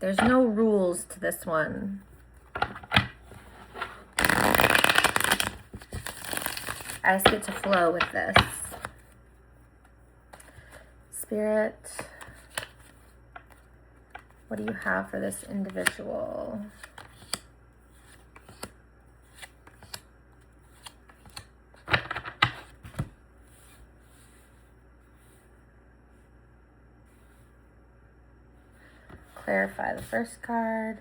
There's no rules to this one. I just get to flow with this. Spirit, what do you have for this individual? Clarify the first card.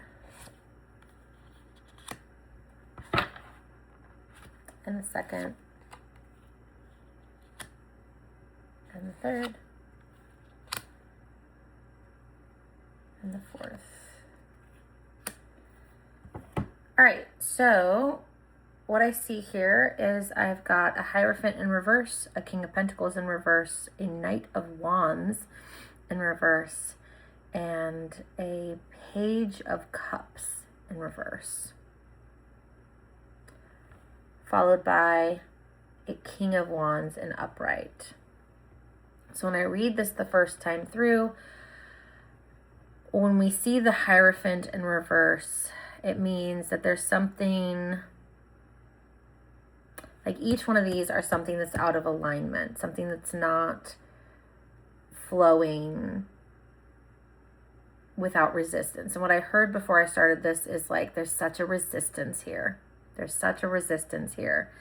And the second. And the third. And the fourth. All right, so what I see here is I've got a Hierophant in reverse, a King of Pentacles in reverse, a Knight of Wands in reverse, and a Page of Cups in reverse, followed by a King of Wands in upright. So when I read this the first time through, when we see the Hierophant in reverse, it means that there's something, like each one of these are something that's out of alignment, something that's not flowing without resistance. And what I heard before I started this is like, there's such a resistance here. There's such a resistance here.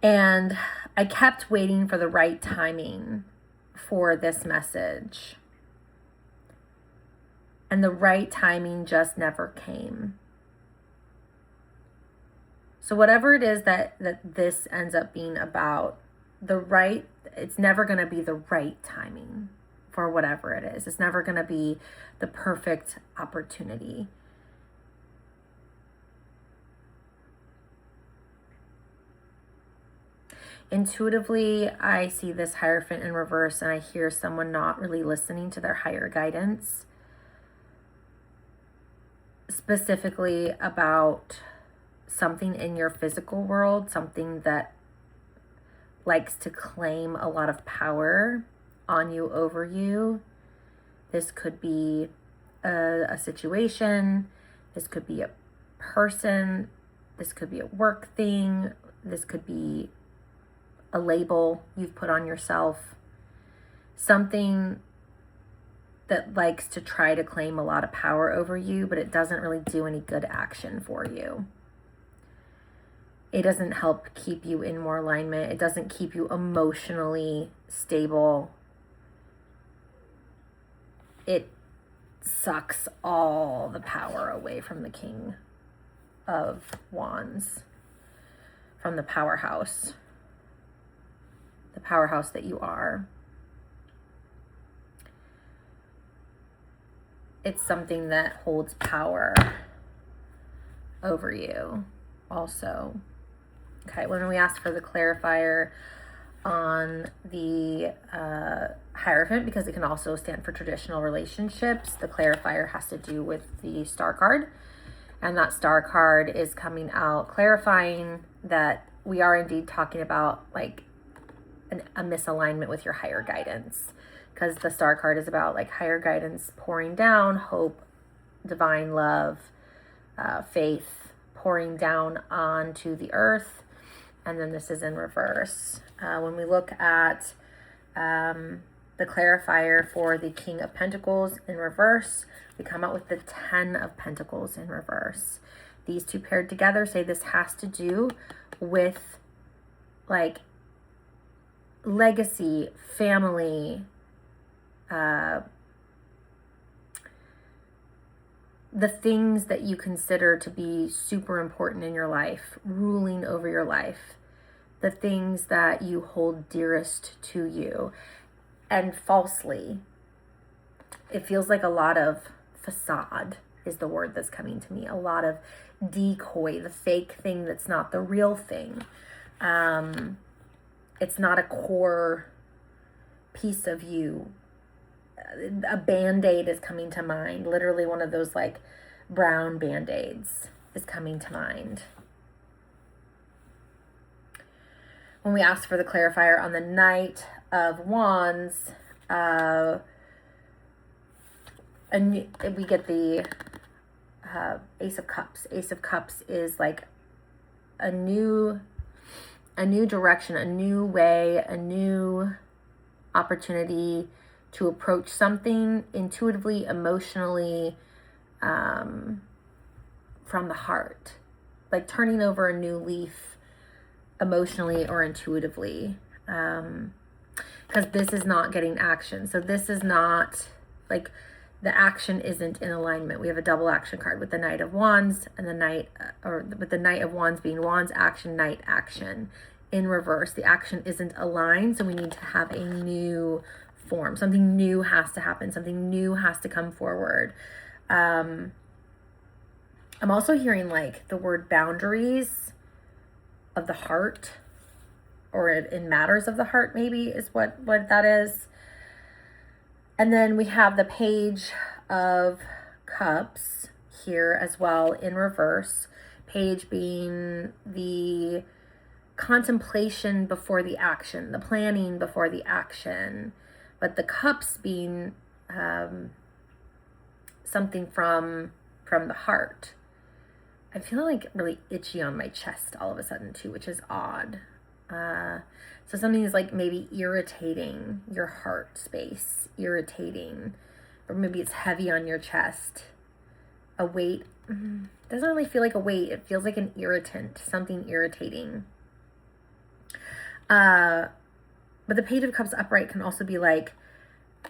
And I kept waiting for the right timing for this message. And the right timing just never came. So whatever it is that this ends up being about, it's never going to be the right timing for whatever it is. It's never going to be the perfect opportunity. Intuitively, I see this Hierophant in reverse and I hear someone not really listening to their higher guidance, specifically about something in your physical world, something that likes to claim a lot of power on you, over you. This could be a situation. This could be a person. This could be a work thing. This could be a label you've put on yourself. Something that likes to try to claim a lot of power over you, but it doesn't really do any good action for you. It doesn't help keep you in more alignment. It doesn't keep you emotionally stable. It sucks all the power away from the King of Wands, from the powerhouse that you are. It's something that holds power over you also. Okay, when we ask for the clarifier on the Hierophant, because it can also stand for traditional relationships, the clarifier has to do with the Star card. And that Star card is coming out clarifying that we are indeed talking about like a misalignment with your higher guidance. Because the Star card is about like higher guidance pouring down, hope, divine love, faith pouring down onto the earth. And then this is in reverse. When we look at the clarifier for the King of Pentacles in reverse, we come out with the 10 of Pentacles in reverse. These two paired together say this has to do with like legacy, family, the things that you consider to be super important in your life, ruling over your life, the things that you hold dearest to you. And falsely, it feels like a lot of facade is the word that's coming to me. A lot of decoy, the fake thing that's not the real thing. It's not a core piece of you. A Band-Aid is coming to mind. Literally one of those like brown Band-Aids is coming to mind. When we ask for the clarifier on the Knight of Wands, we get the Ace of Cups. Ace of Cups is like a new direction, a new way, a new opportunity to approach something intuitively, emotionally, from the heart, like turning over a new leaf emotionally or intuitively, because this is not getting action. So this is not like, the action isn't in alignment. We have a double action card with the Knight of Wands and the Knight, or with the Knight of Wands being Wands action, Knight action in reverse. The action isn't aligned, so we need to have a new form. Something new has to happen. Something new has to come forward. I'm also hearing like the word boundaries of the heart, or in matters of the heart, maybe is what that is. And then we have the Page of Cups here as well in reverse. Page being the contemplation before the action, the planning before the action. But the cups being something from the heart. I feel like really itchy on my chest all of a sudden too, which is odd. So something is like maybe irritating your heart space, irritating, or maybe it's heavy on your chest. A weight, doesn't really feel like a weight. It feels like an irritant, something irritating. But the Page of Cups upright can also be like,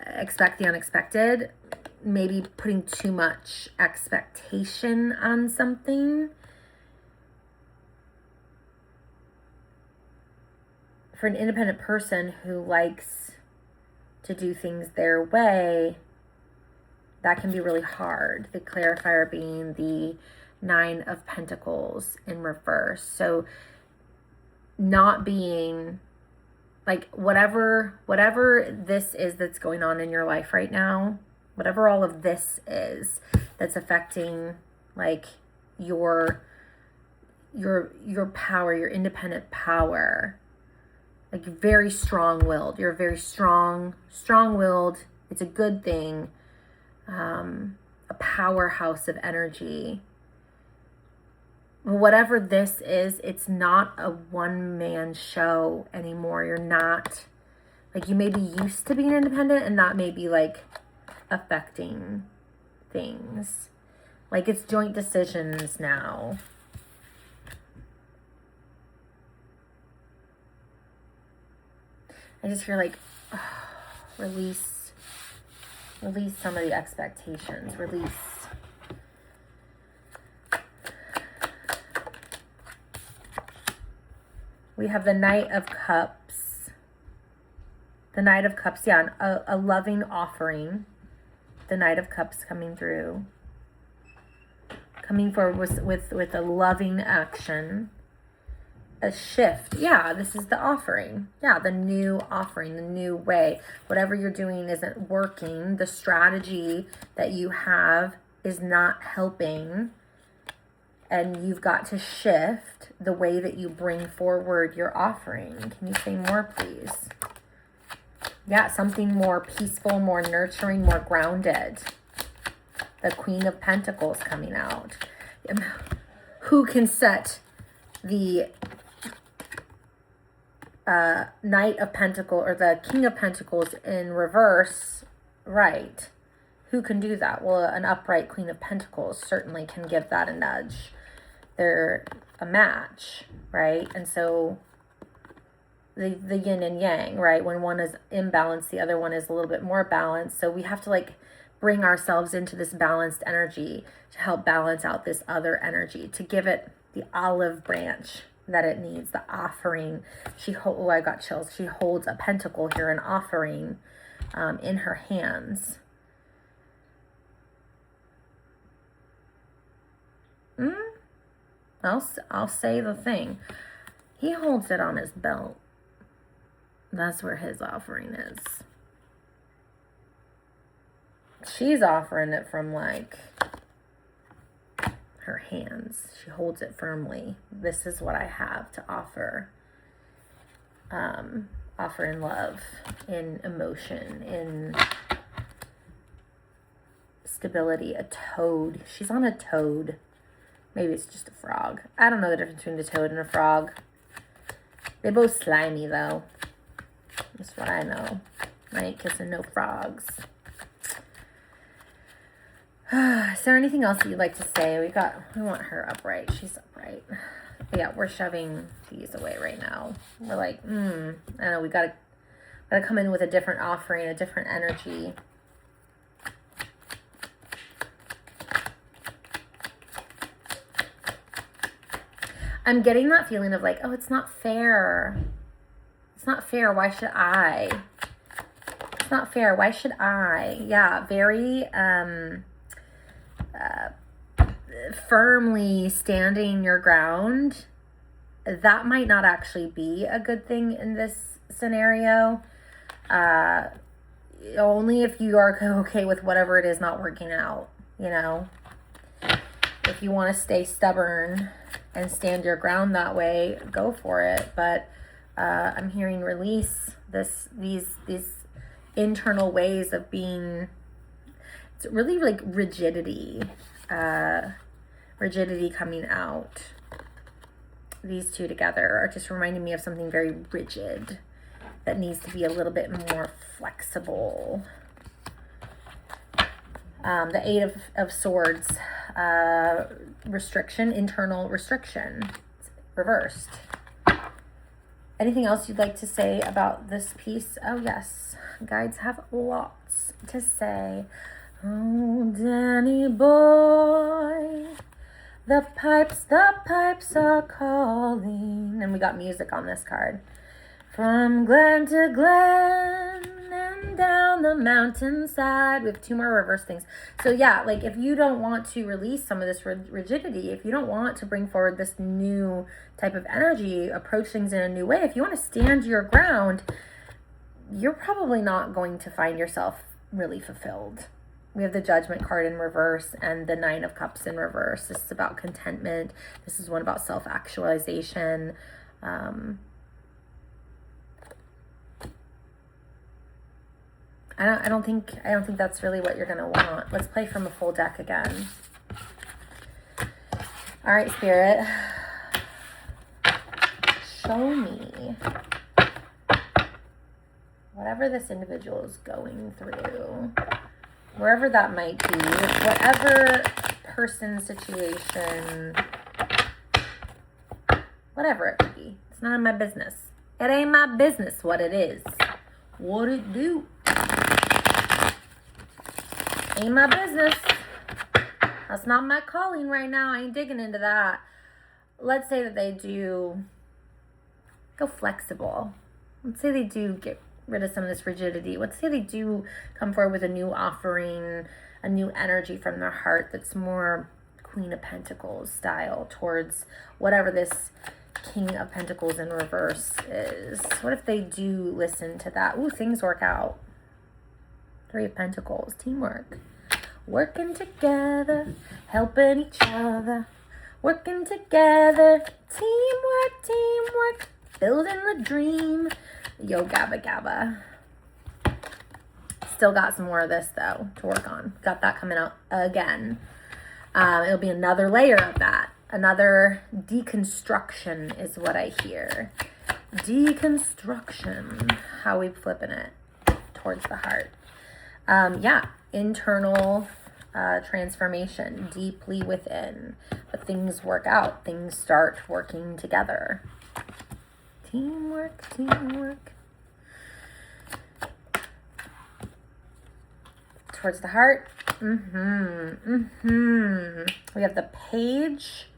expect the unexpected, maybe putting too much expectation on something. For an independent person who likes to do things their way, that can be really hard. The clarifier being the Nine of Pentacles in reverse. So not being like, whatever this is that's going on in your life right now, whatever all of this is that's affecting like your power, your independent power, like very strong-willed. You're very strong-willed. It's a good thing. A powerhouse of energy. Whatever this is, it's not a one-man show anymore. You're not, like, you may be used to being independent and that may be like affecting things. Like, it's joint decisions now. I just feel like, release some of the expectations, release. We have the Knight of Cups. The Knight of Cups, yeah, a loving offering. The Knight of Cups coming through. Coming forward with a loving action. A shift. Yeah, this is the offering. Yeah, the new offering, the new way. Whatever you're doing isn't working. The strategy that you have is not helping. And you've got to shift the way that you bring forward your offering. Can you say more, please? Yeah, something more peaceful, more nurturing, more grounded. The Queen of Pentacles coming out. Who can set the Knight of Pentacles or the King of Pentacles in reverse right? Who can do that? Well, an upright Queen of Pentacles certainly can give that a nudge. They're a match, right? And so the yin and yang, right? When one is imbalanced, the other one is a little bit more balanced. So we have to like bring ourselves into this balanced energy to help balance out this other energy, to give it the olive branch that it needs, the offering. Oh, I got chills. She holds a pentacle here, an offering in her hands. I'll say the thing. He holds it on his belt. That's where his offering is. She's offering it from like her hands. She holds it firmly. This is what I have to offer. Offer in love, in emotion, in stability, a toad. She's on a toad. Maybe it's just a frog. I don't know the difference between a toad and a frog. They're both slimy, though. That's what I know. I ain't kissing no frogs. Is there anything else that you'd like to say? We want her upright. She's upright. But yeah, we're shoving these away right now. We're like, I don't know, we gotta come in with a different offering, a different energy. I'm getting that feeling of like, oh, it's not fair. It's not fair. Why should I? It's not fair. Why should I? Yeah, very firmly standing your ground. That might not actually be a good thing in this scenario. Only if you are okay with whatever it is not working out, you know. If you want to stay stubborn and stand your ground that way, go for it. But I'm hearing release these internal ways of being. It's really like rigidity coming out. These two together are just reminding me of something very rigid that needs to be a little bit more flexible. The Eight of Swords, restriction, internal restriction, reversed. Anything else you'd like to say about this piece? Oh, yes. Guides have lots to say. Oh, Danny boy, the pipes are calling. And we got music on this card. From glen to glen and down the mountainside. We have two more reverse things. So yeah, like if you don't want to release some of this rigidity, if you don't want to bring forward this new type of energy, approach things in a new way, if you want to stand your ground, you're probably not going to find yourself really fulfilled. We have the Judgment card in reverse and the Nine of Cups in reverse. This is about contentment. This is one about self-actualization. I don't think that's really what you're gonna want. Let's play from a full deck again. All right, Spirit, show me whatever this individual is going through, wherever that might be, whatever person, situation, whatever it could be. It's none of my business. It ain't my business what it is. What it do? Ain't my business. That's not my calling right now. I ain't digging into that. Let's say that they do go flexible. Let's say they do get rid of some of this rigidity. Let's say they do come forward with a new offering, a new energy from their heart that's more Queen of Pentacles style towards whatever this King of Pentacles in reverse is. What if they do listen to that? Ooh, things work out. Three of Pentacles, teamwork. Working together, helping each other. Working together, teamwork, building the dream. Yo, gabba gabba. Still got some more of this, though, to work on. Got that coming out again. It'll be another layer of that. Another deconstruction is what I hear. Deconstruction. How we flipping it towards the heart. Yeah, internal transformation deeply within. But things work out. Things start working together. Teamwork. Towards the heart. We have the Page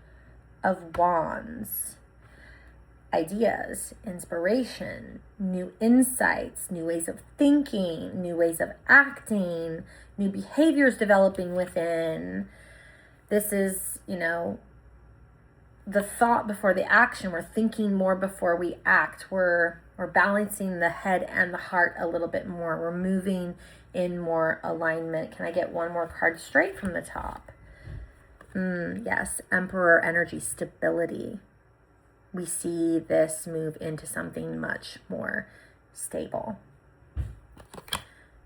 of Wands. Ideas, inspiration, new insights, new ways of thinking, new ways of acting, new behaviors developing within. This is, the thought before the action. We're thinking more before we act. We're balancing the head and the heart a little bit more. We're moving in more alignment. Can I get one more card straight from the top? Yes, Emperor energy, stability. We see this move into something much more stable.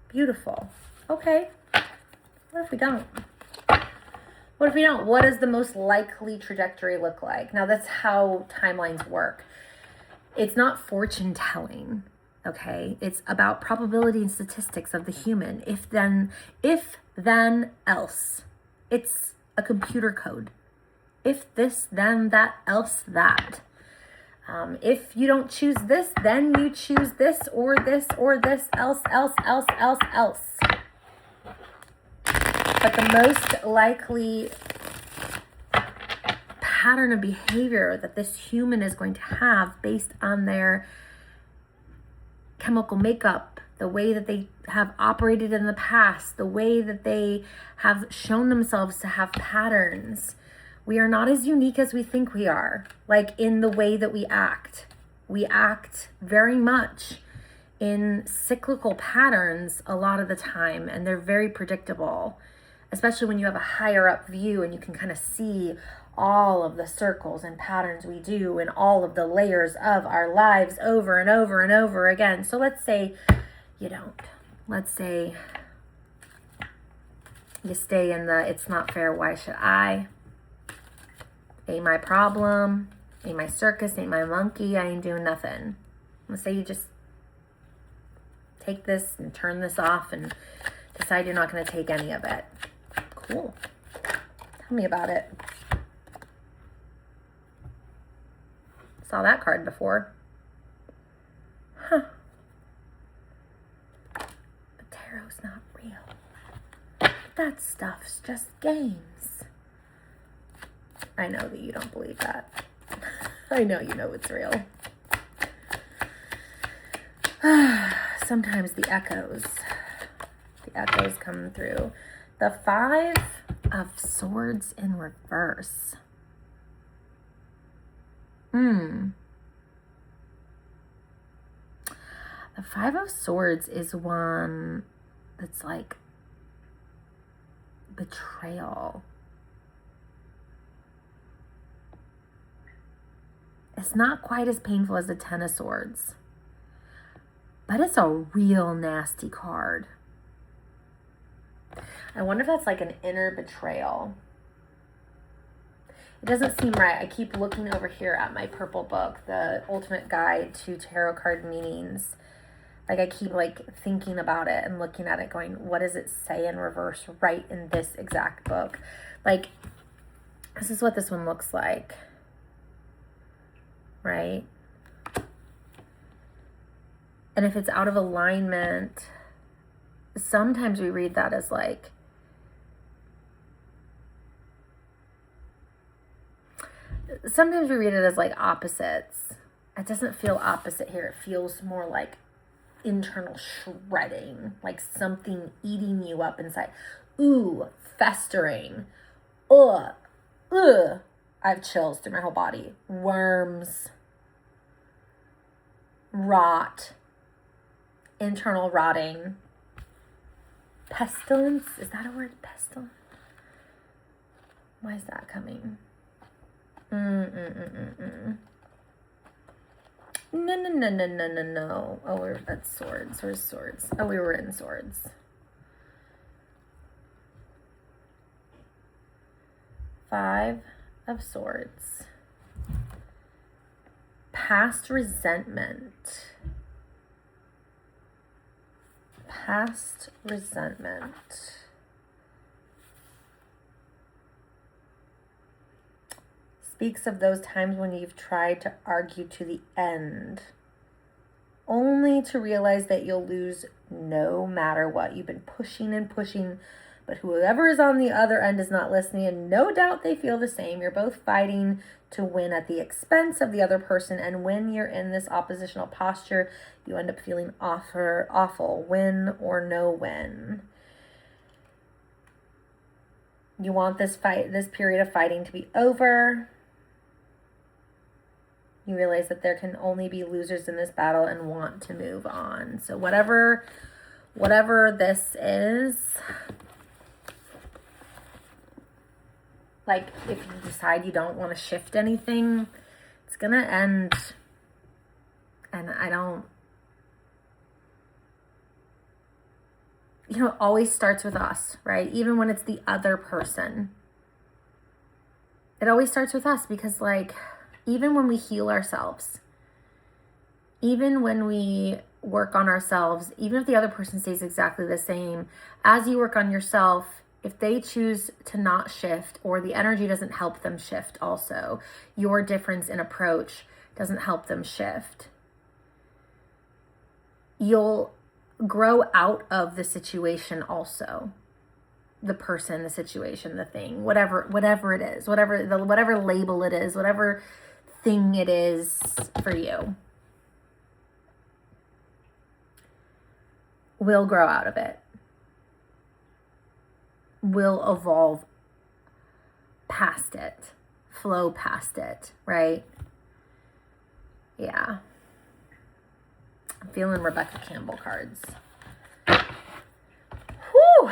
Beautiful. Okay, What if we don't? What if we don't? What does the most likely trajectory look like? Now, that's how timelines work. It's not fortune telling, okay? It's about probability and statistics of the human. If then else. It's a computer code. If this, then that, else that. If you don't choose this, then you choose this, or this, else. But the most likely pattern of behavior that this human is going to have based on their chemical makeup, the way that they have operated in the past, the way that they have shown themselves to have patterns. We are not as unique as we think we are, like in the way that we act. We act very much in cyclical patterns a lot of the time, and they're very predictable, especially when you have a higher up view and you can kind of see all of the circles and patterns we do and all of the layers of our lives over and over and over again. So let's say you don't. Let's say you stay in the it's not fair, why should I? Ain't my problem, ain't my circus, ain't my monkey, I ain't doing nothing. Let's say you just take this and turn this off and decide you're not going to take any of it. Cool. Tell me about it. Saw that card before. Huh. But tarot's not real. That stuff's just games. I know that you don't believe that. I know you know it's real. Sometimes the echoes come through. The 5 of Swords in reverse. The 5 of Swords is one that's like betrayal. It's not quite as painful as the 10 of Swords, but it's a real nasty card. I wonder if that's like an inner betrayal. It doesn't seem right. I keep looking over here at my purple book, the Ultimate Guide to Tarot Card Meanings. Like I keep like thinking about it and looking at it going, what does it say in reverse right in this exact book? Like, this is what this one looks like. Right? And if it's out of alignment, sometimes we read that as like, sometimes we read it as like opposites. It doesn't feel opposite here. It feels more like internal shredding, like something eating you up inside. Ooh, festering. Ugh. I have chills through my whole body. Worms. Rot. Internal rotting. Pestilence. Is that a word? Pestilence? Why is that coming? No. Oh, we're at Swords. Where's Swords? Oh, we were in Swords. 5 of Swords. Past resentment. Past resentment. Speaks of those times when you've tried to argue to the end, only to realize that you'll lose no matter what. You've been pushing and pushing, but whoever is on the other end is not listening, and no doubt they feel the same. You're both fighting to win at the expense of the other person, and when you're in this oppositional posture, you end up feeling awful, win or no win. You want this period of fighting to be over. You realize that there can only be losers in this battle and want to move on. So whatever this is, like if you decide you don't want to shift anything, it's going to end. And you know, it always starts with us, right? Even when it's the other person. It always starts with us because, like, even when we heal ourselves, even when we work on ourselves, even if the other person stays exactly the same, as you work on yourself, if they choose to not shift or the energy doesn't help them shift also, your difference in approach doesn't help them shift, you'll grow out of the situation also. The person, the situation, the thing, whatever it is, whatever label it is, whatever thing it is for you, will grow out of it, will evolve past it, flow past it, right? Yeah. I'm feeling Rebecca Campbell cards. Whew.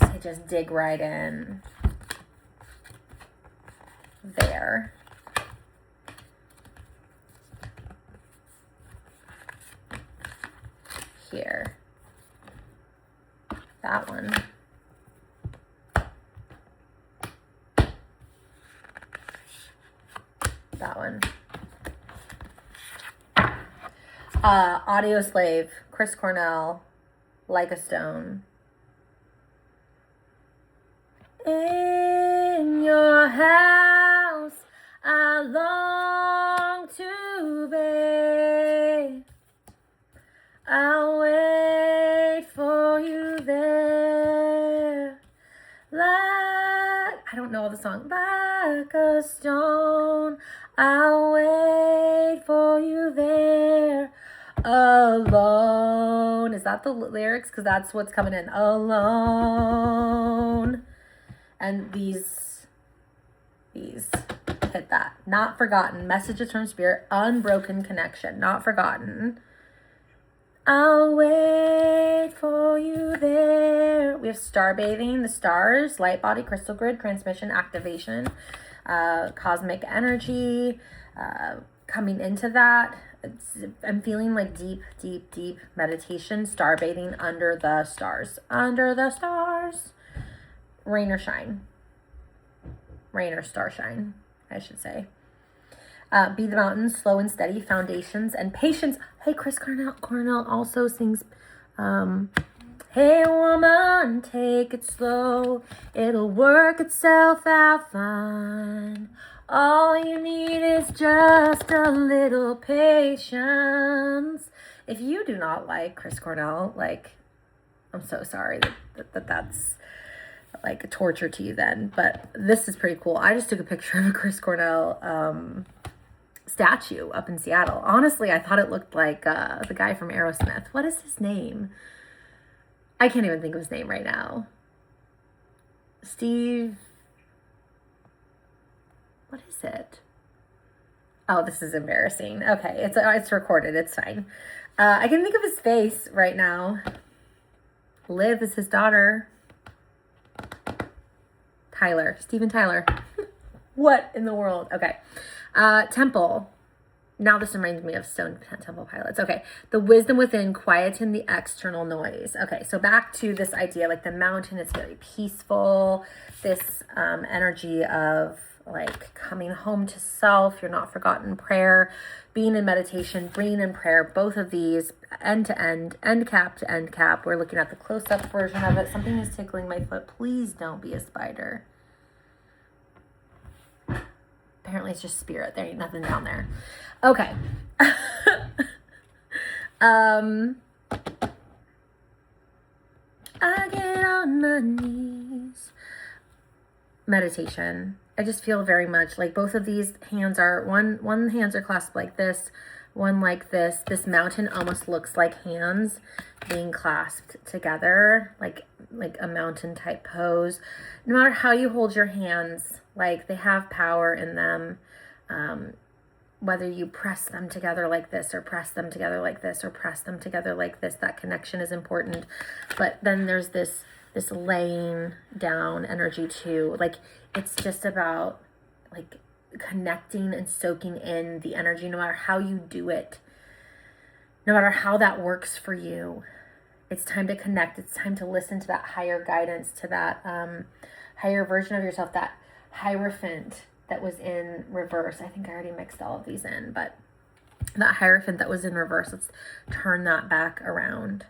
I just dig right in there. Here. That one. That one. Audio Slave, Chris Cornell, Like a Stone. In your house, I long to be. I'll wait for you there. Like, I don't know all the song. Like a stone, I'll wait for you there. Alone. Is that the lyrics? Because that's what's coming in. Alone. And these hit that. Not forgotten. Messages from spirit. Unbroken connection. Not forgotten. I'll wait for you there. We have star bathing, the stars, light body, crystal grid, transmission, activation, cosmic energy, coming into that. I'm feeling like deep meditation, star bathing under the stars. Under the stars. Rain or shine. Rain or star shine, I should say. Be the mountain, slow and steady, foundations and patience. Hey, Chris Cornell also sings, hey woman, take it slow. It'll work itself out fine. All you need is just a little patience. If you do not like Chris Cornell, like, I'm so sorry that's like a torture to you then. But this is pretty cool. I just took a picture of a Chris Cornell, statue up in Seattle. Honestly, I thought it looked like the guy from Aerosmith. What is his name? I can't even think of his name right now. Steve. What is it? Oh, this is embarrassing. Okay, it's recorded. It's fine. I can think of his face right now. Liv is his daughter. Steven Tyler. What in the world? Okay. Temple. Now this reminds me of Stone Temple Pilots. Okay. The wisdom within, quieten the external noise. Okay. So back to this idea, like the mountain is very peaceful. This energy of like coming home to self, you're not forgotten, prayer, being in meditation, being in prayer, both of these end to end cap to end cap. We're looking at the close-up version of it. Something is tickling my foot. Please don't be a spider. Apparently it's just spirit. There ain't nothing down there. Okay. I get on my knees. Meditation. I just feel very much like both of these hands are, one hands are clasped like this, one like this. This mountain almost looks like hands being clasped together, like a mountain type pose. No matter how you hold your hands, like they have power in them. Whether you press them together like this or press them together like this or press them together like this, that connection is important. But then there's this laying down energy too. Like it's just about like connecting and soaking in the energy, no matter how you do it, no matter how that works for you. It's time to connect. It's time to listen to that higher guidance, to that higher version of yourself, that Hierophant that was in reverse. I think I already mixed all of these in, but that Hierophant that was in reverse, let's turn that back around.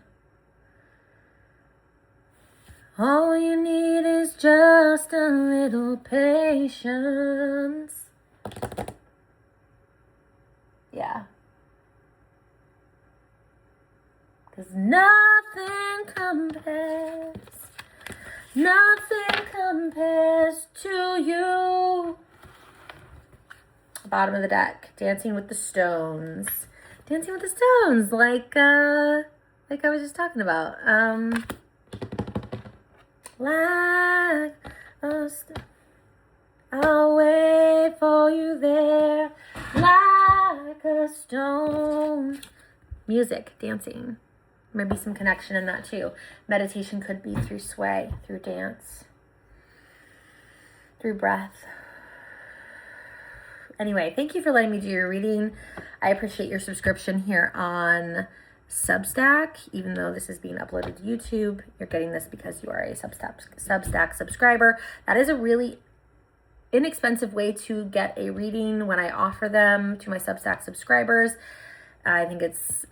All you need is just a little patience. Yeah. Because nothing compares to you. Bottom of the deck, Dancing with the Stones. Dancing with the Stones, like I was just talking about. I'll wait for you there, like a stone. Music, dancing. Maybe some connection in that too. Meditation could be through sway, through dance, through breath. Anyway, thank you for letting me do your reading. I appreciate your subscription here on Substack. Even though this is being uploaded to YouTube, you're getting this because you are a Substack subscriber. That is a really inexpensive way to get a reading when I offer them to my Substack subscribers. I think it's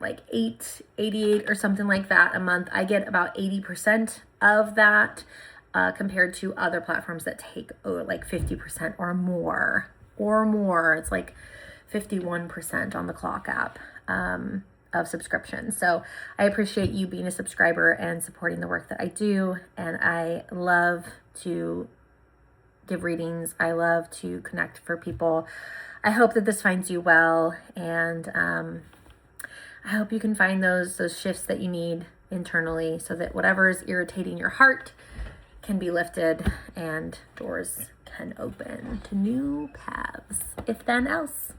like $8.88 or something like that a month. I get about 80% of that compared to other platforms that take like 50% or more. It's like 51% on the Clock app of subscription. So I appreciate you being a subscriber and supporting the work that I do. And I love to give readings. I love to connect for people. I hope that this finds you well, and I hope you can find those shifts that you need internally so that whatever is irritating your heart can be lifted and doors can open to new paths, if then else.